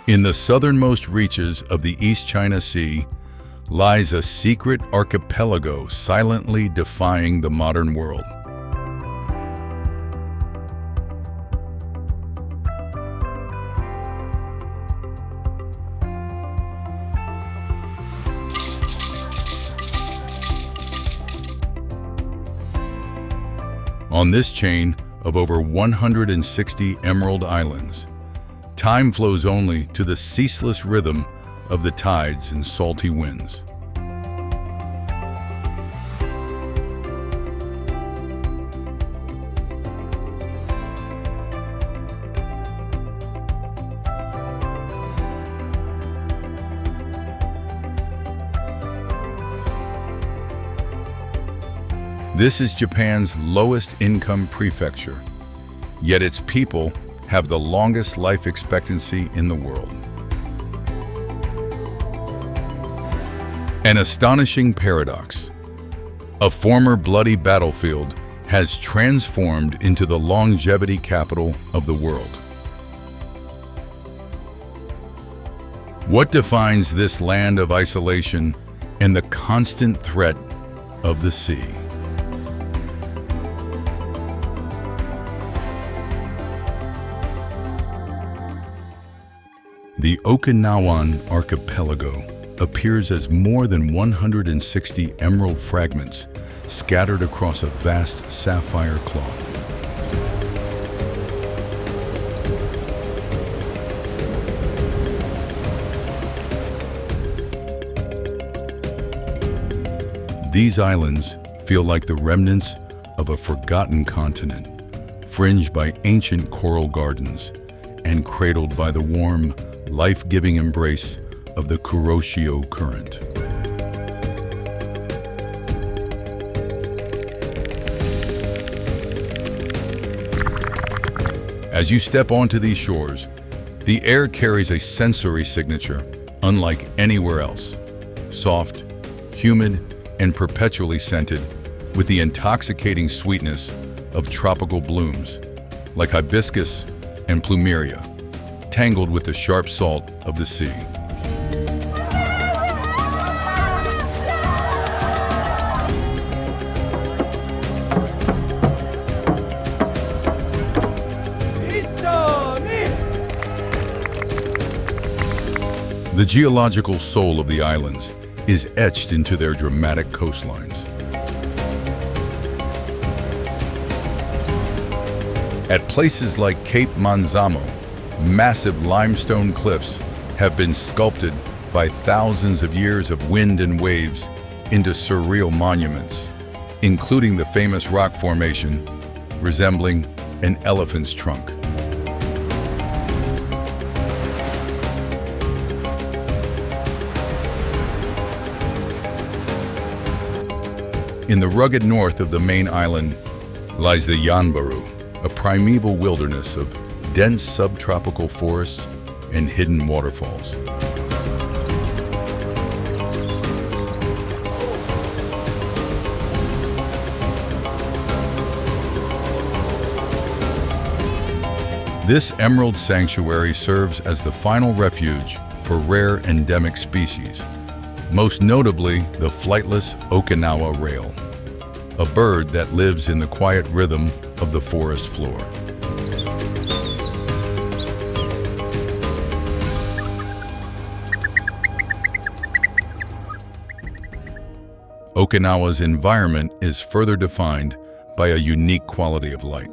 In the southernmost reaches of the East China Sea lies a secret archipelago silently defying the modern world. On this chain of over 160 emerald islands, time flows only to the ceaseless rhythm of the tides and salty winds. This is Japan's lowest income prefecture, yet its people have the longest life expectancy in the world. An astonishing paradox. A former bloody battlefield has transformed into the longevity capital of the world. What defines this land of isolation and the constant threat of the sea? The Okinawan archipelago appears as more than 160 emerald fragments scattered across a vast sapphire cloth. These islands feel like the remnants of a forgotten continent, fringed by ancient coral gardens and cradled by the warm, life-giving embrace of the Kuroshio current. As you step onto these shores, the air carries a sensory signature unlike anywhere else. Soft, humid, and perpetually scented with the intoxicating sweetness of tropical blooms like hibiscus and plumeria, tangled with the sharp salt of the sea. The geological soul of the islands is etched into their dramatic coastlines. At places like Cape Manzamo, massive limestone cliffs have been sculpted by thousands of years of wind and waves into surreal monuments, including the famous rock formation resembling an elephant's trunk. In the rugged north of the main island lies the Yanbaru, a primeval wilderness of dense subtropical forests and hidden waterfalls. This emerald sanctuary serves as the final refuge for rare endemic species, most notably the flightless Okinawa rail, a bird that lives in the quiet rhythm of the forest floor. Okinawa's environment is further defined by a unique quality of light.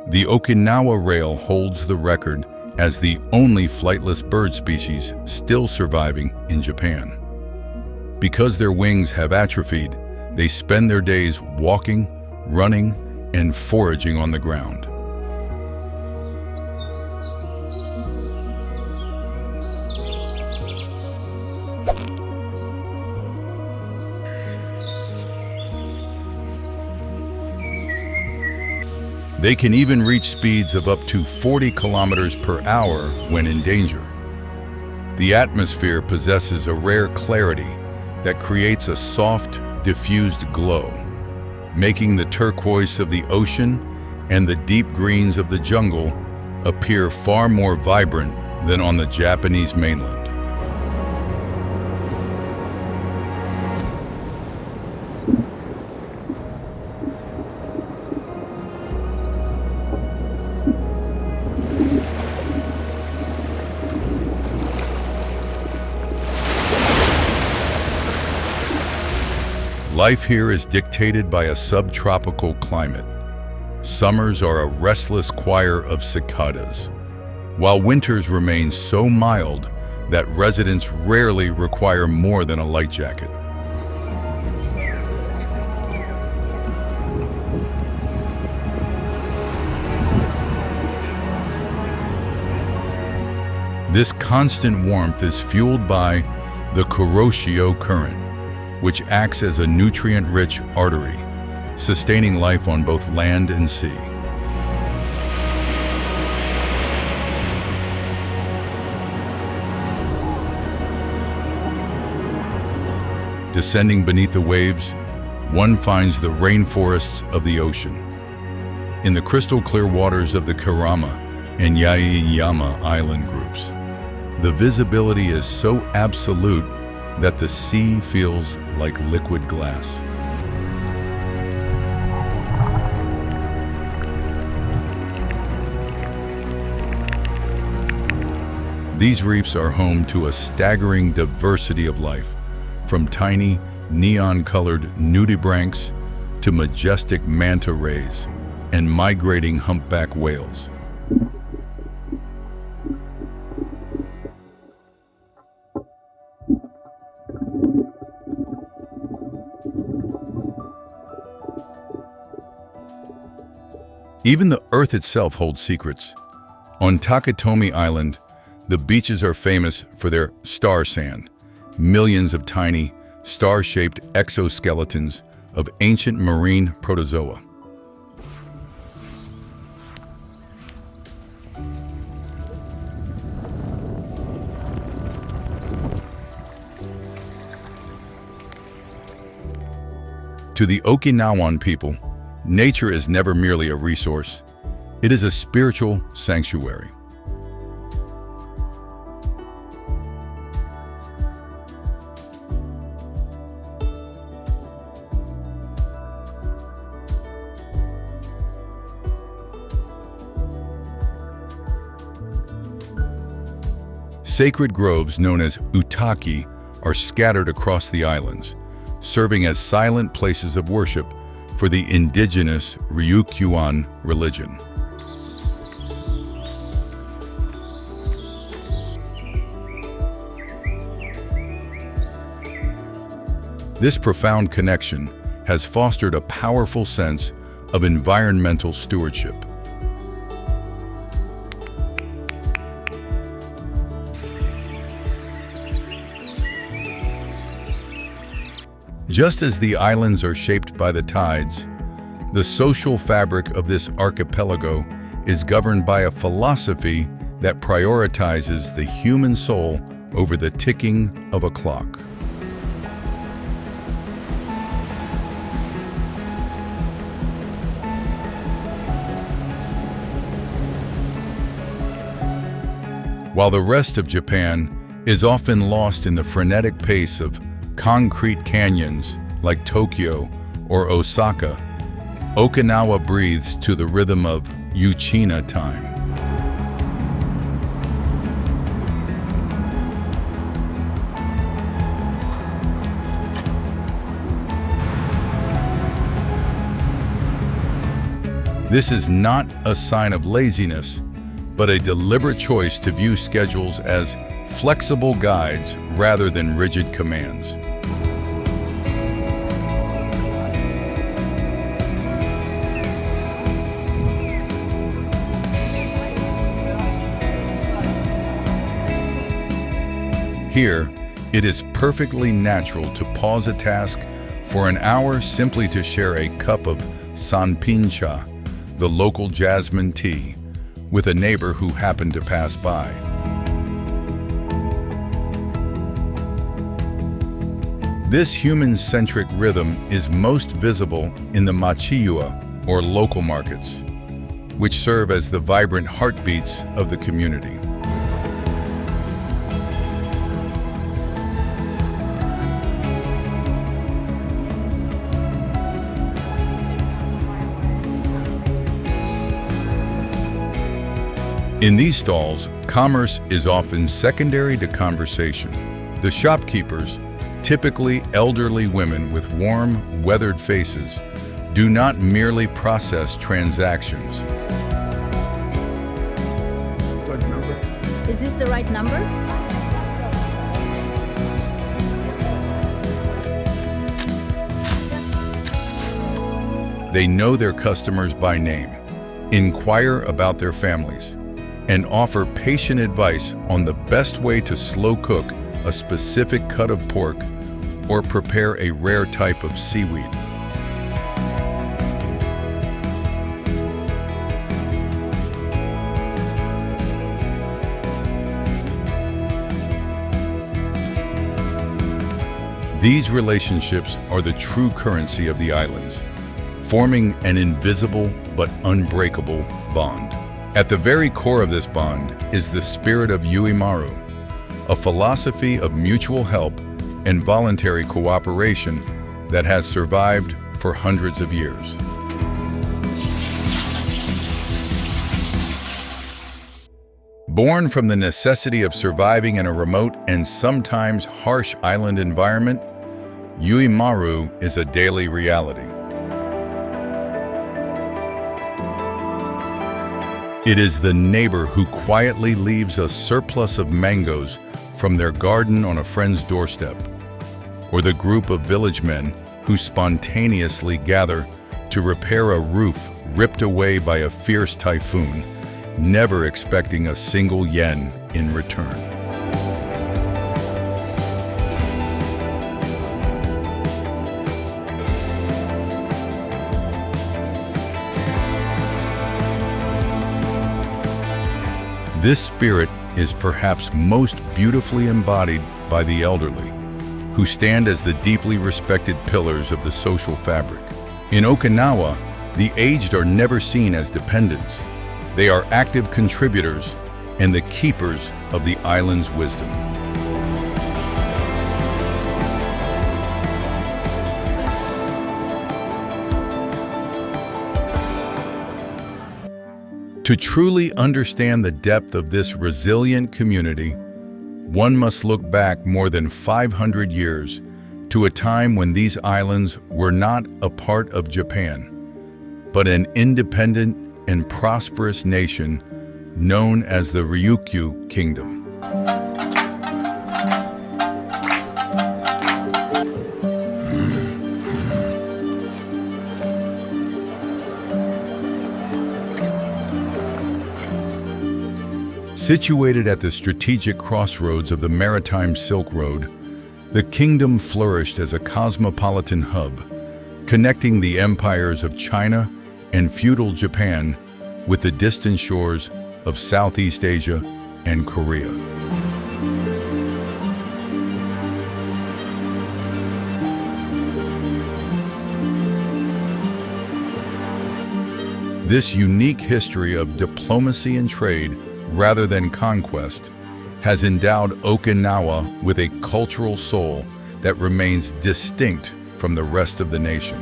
The Okinawa rail holds the record as the only flightless bird species still surviving in Japan. Because their wings have atrophied, they spend their days walking, running, and foraging on the ground. They can even reach speeds of up to 40 kilometers per hour when in danger. The atmosphere possesses a rare clarity that creates a soft, diffused glow, making the turquoise of the ocean and the deep greens of the jungle appear far more vibrant than on the Japanese mainland. Life here is dictated by a subtropical climate. Summers are a restless choir of cicadas, while winters remain so mild that residents rarely require more than a light jacket. This constant warmth is fueled by the Kuroshio current, which acts as a nutrient-rich artery, sustaining life on both land and sea. Descending beneath the waves, one finds the rainforests of the ocean. In the crystal-clear waters of the Kerama and Yaeyama island groups, the visibility is so absolute that the sea feels like liquid glass. These reefs are home to a staggering diversity of life, from tiny, neon-colored nudibranchs to majestic manta rays and migrating humpback whales. Even the Earth itself holds secrets. On Takatomi Island, the beaches are famous for their star sand, millions of tiny, star-shaped exoskeletons of ancient marine protozoa. To the Okinawan people, nature is never merely a resource, it is a spiritual sanctuary. Sacred groves known as utaki are scattered across the islands, serving as silent places of worship for the indigenous Ryukyuan religion. This profound connection has fostered a powerful sense of environmental stewardship. Just as the islands are shaped by the tides, the social fabric of this archipelago is governed by a philosophy that prioritizes the human soul over the ticking of a clock. While the rest of Japan is often lost in the frenetic pace of concrete canyons like Tokyo or Osaka, Okinawa breathes to the rhythm of Uchina time. This is not a sign of laziness, but a deliberate choice to view schedules as flexible guides rather than rigid commands. Here, it is perfectly natural to pause a task for an hour simply to share a cup of sanpincha, the local jasmine tea, with a neighbor who happened to pass by. This human-centric rhythm is most visible in the machiua, or local markets, which serve as the vibrant heartbeats of the community. In these stalls, commerce is often secondary to conversation. The shopkeepers, typically elderly women with warm, weathered faces, do not merely process transactions. Is this the right number? They know their customers by name, inquire about their families, and offer patient advice on the best way to slow cook a specific cut of pork or prepare a rare type of seaweed. These relationships are the true currency of the islands, forming an invisible but unbreakable bond. At the very core of this bond is the spirit of Yuimaru, a philosophy of mutual help and voluntary cooperation that has survived for hundreds of years. Born from the necessity of surviving in a remote and sometimes harsh island environment, Yuimaru is a daily reality. It is the neighbor who quietly leaves a surplus of mangoes from their garden on a friend's doorstep, or the group of village men who spontaneously gather to repair a roof ripped away by a fierce typhoon, never expecting a single yen in return. This spirit is perhaps most beautifully embodied by the elderly, who stand as the deeply respected pillars of the social fabric. In Okinawa, the aged are never seen as dependents. They are active contributors and the keepers of the island's wisdom. To truly understand the depth of this resilient community, one must look back more than 500 years to a time when these islands were not a part of Japan, but an independent and prosperous nation known as the Ryukyu Kingdom. Situated at the strategic crossroads of the maritime Silk Road, the kingdom flourished as a cosmopolitan hub, connecting the empires of China and feudal Japan with the distant shores of Southeast Asia and Korea. This unique history of diplomacy and trade rather than conquest, has endowed Okinawa with a cultural soul that remains distinct from the rest of the nation.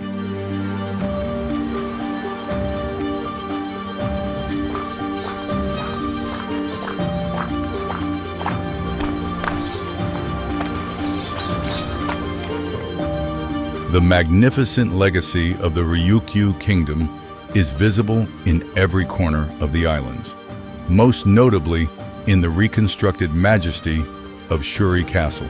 The magnificent legacy of the Ryukyu Kingdom is visible in every corner of the islands, most notably in the reconstructed majesty of Shuri Castle.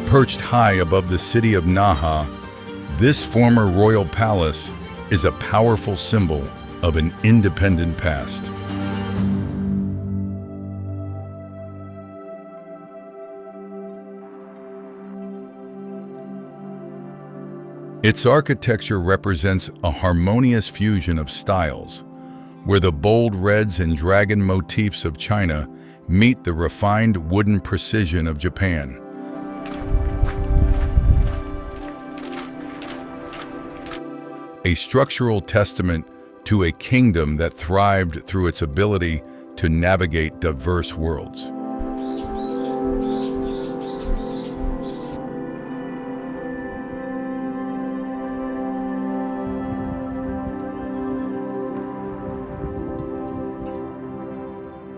Perched high above the city of Naha, this former royal palace is a powerful symbol of an independent past. Its architecture represents a harmonious fusion of styles, where the bold reds and dragon motifs of China meet the refined wooden precision of Japan. A structural testament to a kingdom that thrived through its ability to navigate diverse worlds.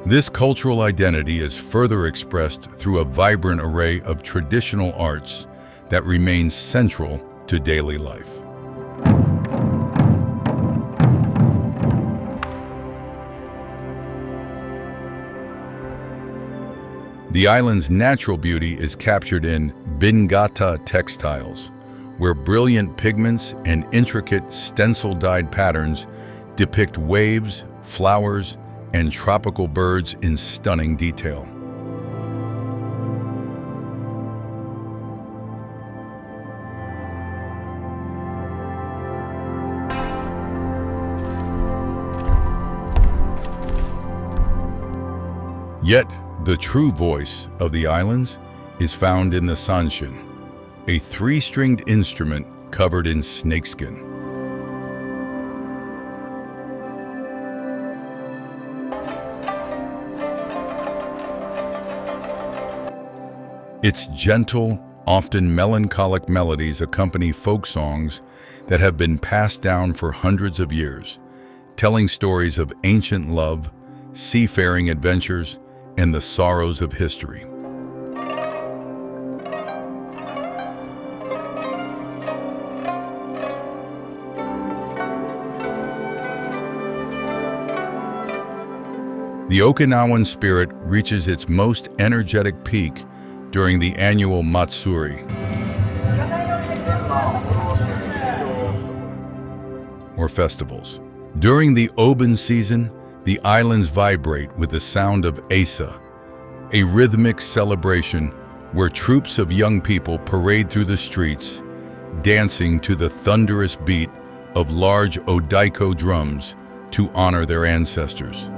This cultural identity is further expressed through a vibrant array of traditional arts that remain central to daily life. The island's natural beauty is captured in Bingata textiles, where brilliant pigments and intricate stencil-dyed patterns depict waves, flowers, and tropical birds in stunning detail. Yet, the true voice of the islands is found in the sanshin, a three-stringed instrument covered in snakeskin. Its gentle, often melancholic melodies accompany folk songs that have been passed down for hundreds of years, telling stories of ancient love, seafaring adventures, and the sorrows of history. The Okinawan spirit reaches its most energetic peak during the annual Matsuri, or festivals. During the Oben season, the islands vibrate with the sound of Asa, a rhythmic celebration where troops of young people parade through the streets, dancing to the thunderous beat of large odaiko drums to honor their ancestors.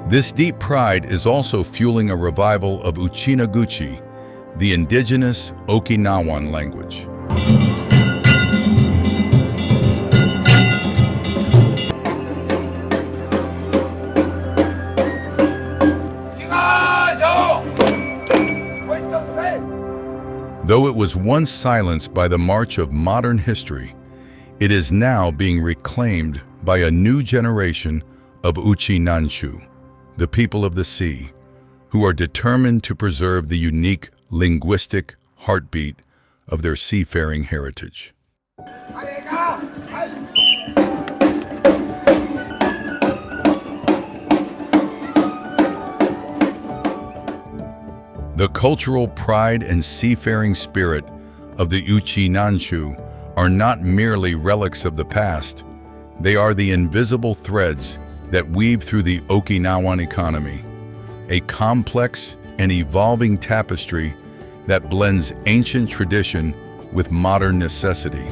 This deep pride is also fueling a revival of Uchinaguchi, the indigenous Okinawan language. Though it was once silenced by the march of modern history, it is now being reclaimed by a new generation of Uchinanshu, the people of the sea, who are determined to preserve the unique linguistic heartbeat of their seafaring heritage. The cultural pride and seafaring spirit of the Uchinanshu are not merely relics of the past, they are the invisible threads that weave through the Okinawan economy, a complex and evolving tapestry that blends ancient tradition with modern necessity.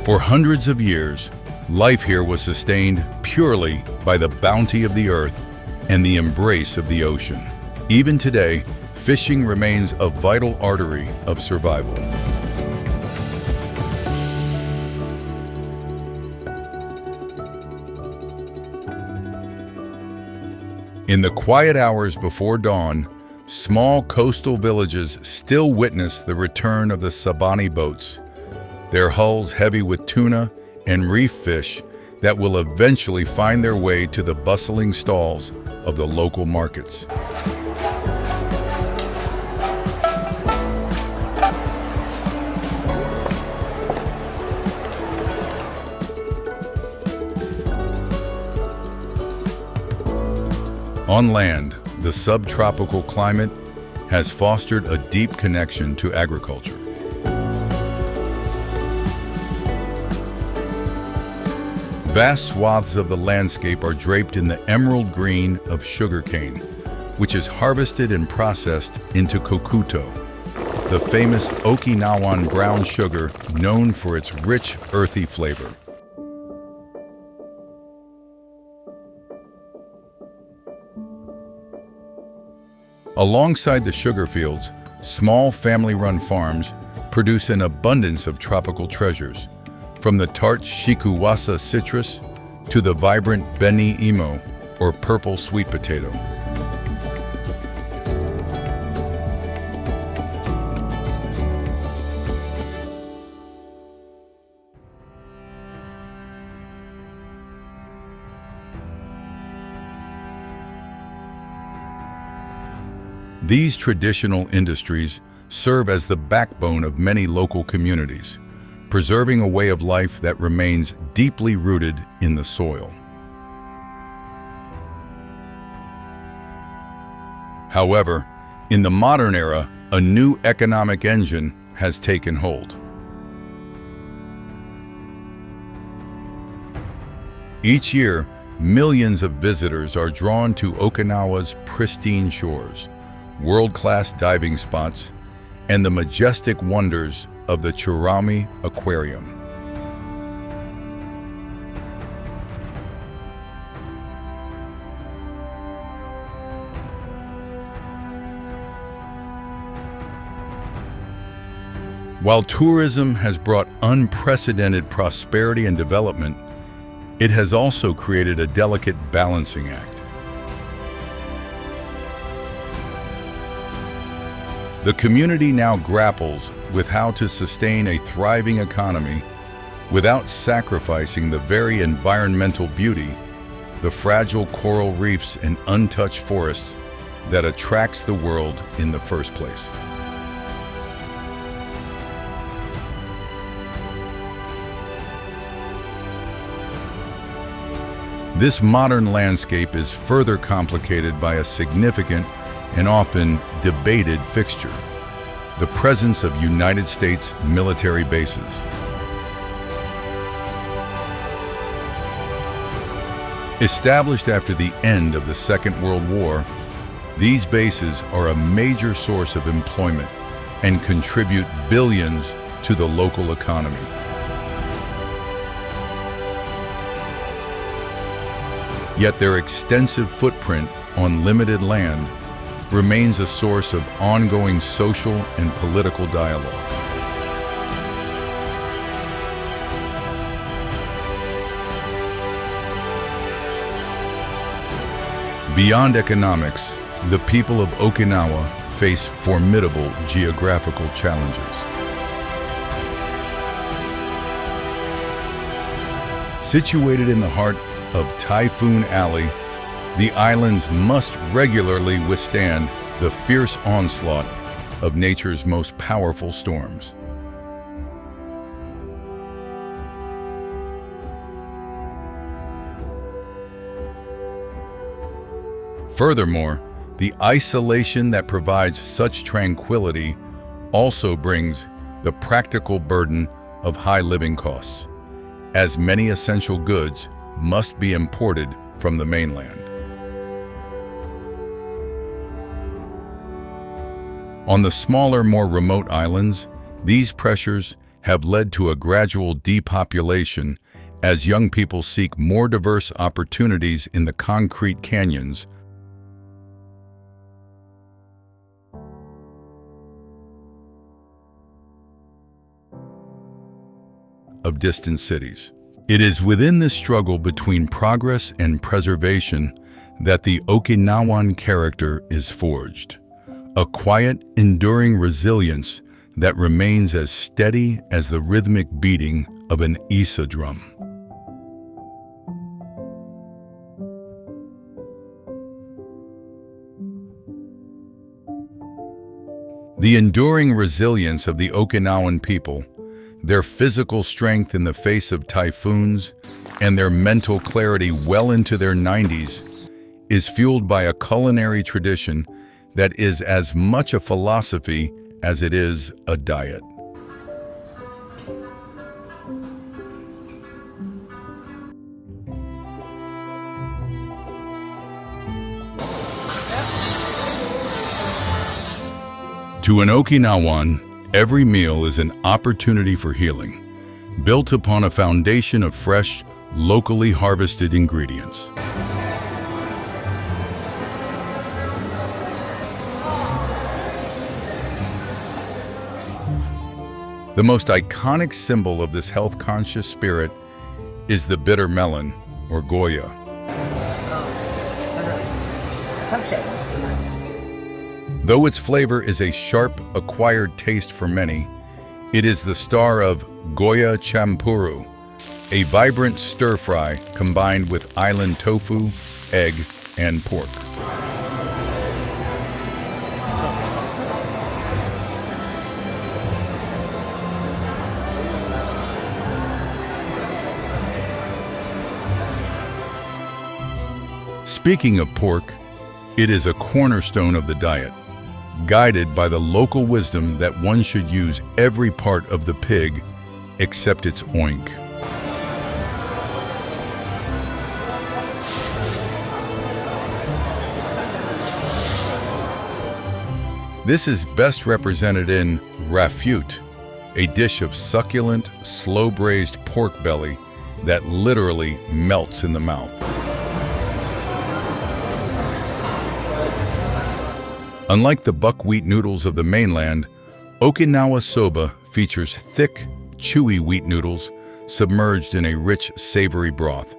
For hundreds of years, life here was sustained purely by the bounty of the earth and the embrace of the ocean. Even today, fishing remains a vital artery of survival. In the quiet hours before dawn, small coastal villages still witness the return of the Sabani boats, their hulls heavy with tuna and reef fish that will eventually find their way to the bustling stalls of the local markets. On land, the subtropical climate has fostered a deep connection to agriculture. Vast swaths of the landscape are draped in the emerald green of sugarcane, which is harvested and processed into kokuto, the famous Okinawan brown sugar known for its rich, earthy flavor. Alongside the sugar fields, small family-run farms produce an abundance of tropical treasures, from the tart shikuwasa citrus to the vibrant beni imo, or purple sweet potato. These traditional industries serve as the backbone of many local communities, preserving a way of life that remains deeply rooted in the soil. However, in the modern era, a new economic engine has taken hold. Each year, millions of visitors are drawn to Okinawa's pristine shores, world-class diving spots, and the majestic wonders of the Churami Aquarium. While tourism has brought unprecedented prosperity and development, it has also created a delicate balancing act. The community now grapples with how to sustain a thriving economy without sacrificing the very environmental beauty, the fragile coral reefs and untouched forests that attracts the world in the first place. This modern landscape is further complicated by a significant and often debated fixture: the presence of United States military bases. Established after the end of the Second World War, these bases are a major source of employment and contribute billions to the local economy. Yet their extensive footprint on limited land remains a source of ongoing social and political dialogue. Beyond economics, the people of Okinawa face formidable geographical challenges. Situated in the heart of Typhoon Alley, the islands must regularly withstand the fierce onslaught of nature's most powerful storms. Furthermore, the isolation that provides such tranquility also brings the practical burden of high living costs, as many essential goods must be imported from the mainland. On the smaller, more remote islands, these pressures have led to a gradual depopulation as young people seek more diverse opportunities in the concrete canyons of distant cities. It is within this struggle between progress and preservation that the Okinawan character is forged. A quiet, enduring resilience that remains as steady as the rhythmic beating of an isa drum. The enduring resilience of the Okinawan people, their physical strength in the face of typhoons, and their mental clarity well into their 90s, is fueled by a culinary tradition that is as much a philosophy as it is a diet. To an Okinawan, every meal is an opportunity for healing, built upon a foundation of fresh, locally harvested ingredients. The most iconic symbol of this health-conscious spirit is the bitter melon, or Goya. Though its flavor is a sharp, acquired taste for many, it is the star of Goya champuru, a vibrant stir-fry combined with island tofu, egg, and pork. Speaking of pork, it is a cornerstone of the diet, guided by the local wisdom that one should use every part of the pig except its oink. This is best represented in Ryukyu, a dish of succulent, slow-braised pork belly that literally melts in the mouth. Unlike the buckwheat noodles of the mainland, Okinawa soba features thick, chewy wheat noodles submerged in a rich, savory broth,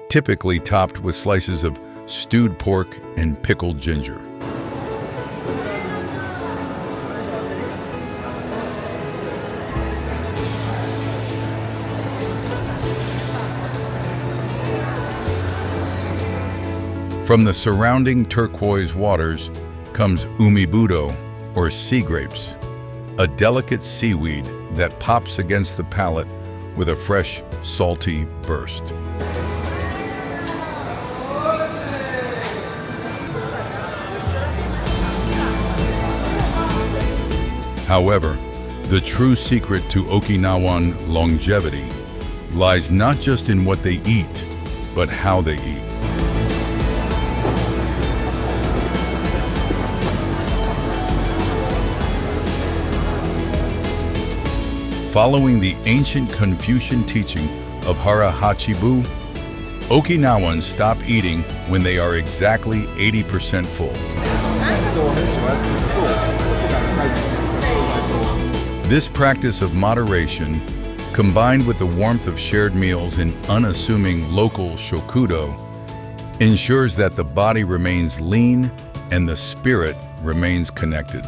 typically topped with slices of stewed pork and pickled ginger. From the surrounding turquoise waters comes umibudo, or sea grapes, a delicate seaweed that pops against the palate with a fresh, salty burst. However, the true secret to Okinawan longevity lies not just in what they eat, but how they eat. Following the ancient Confucian teaching of Hara Hachibu, Okinawans stop eating when they are exactly 80% full. This practice of moderation, combined with the warmth of shared meals in unassuming local shokudo, ensures that the body remains lean and the spirit remains connected.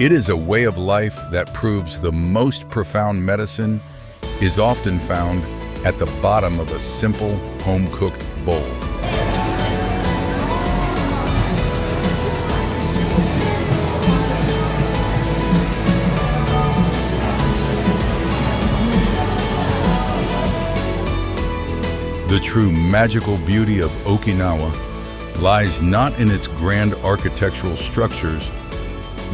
It is a way of life that proves the most profound medicine is often found at the bottom of a simple, home-cooked bowl. The true magical beauty of Okinawa lies not in its grand architectural structures,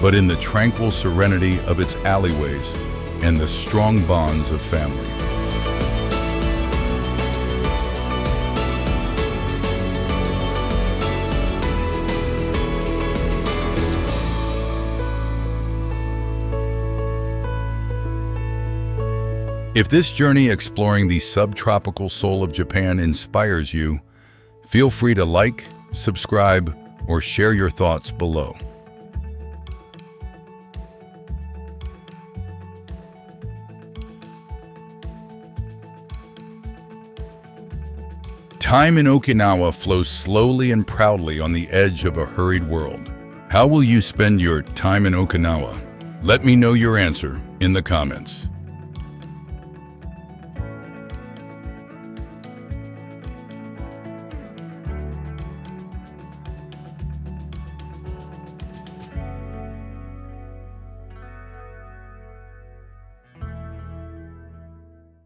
but in the tranquil serenity of its alleyways and the strong bonds of family. If this journey exploring the subtropical soul of Japan inspires you, feel free to like, subscribe, or share your thoughts below. Time in Okinawa flows slowly and proudly on the edge of a hurried world. How will you spend your time in Okinawa? Let me know your answer in the comments.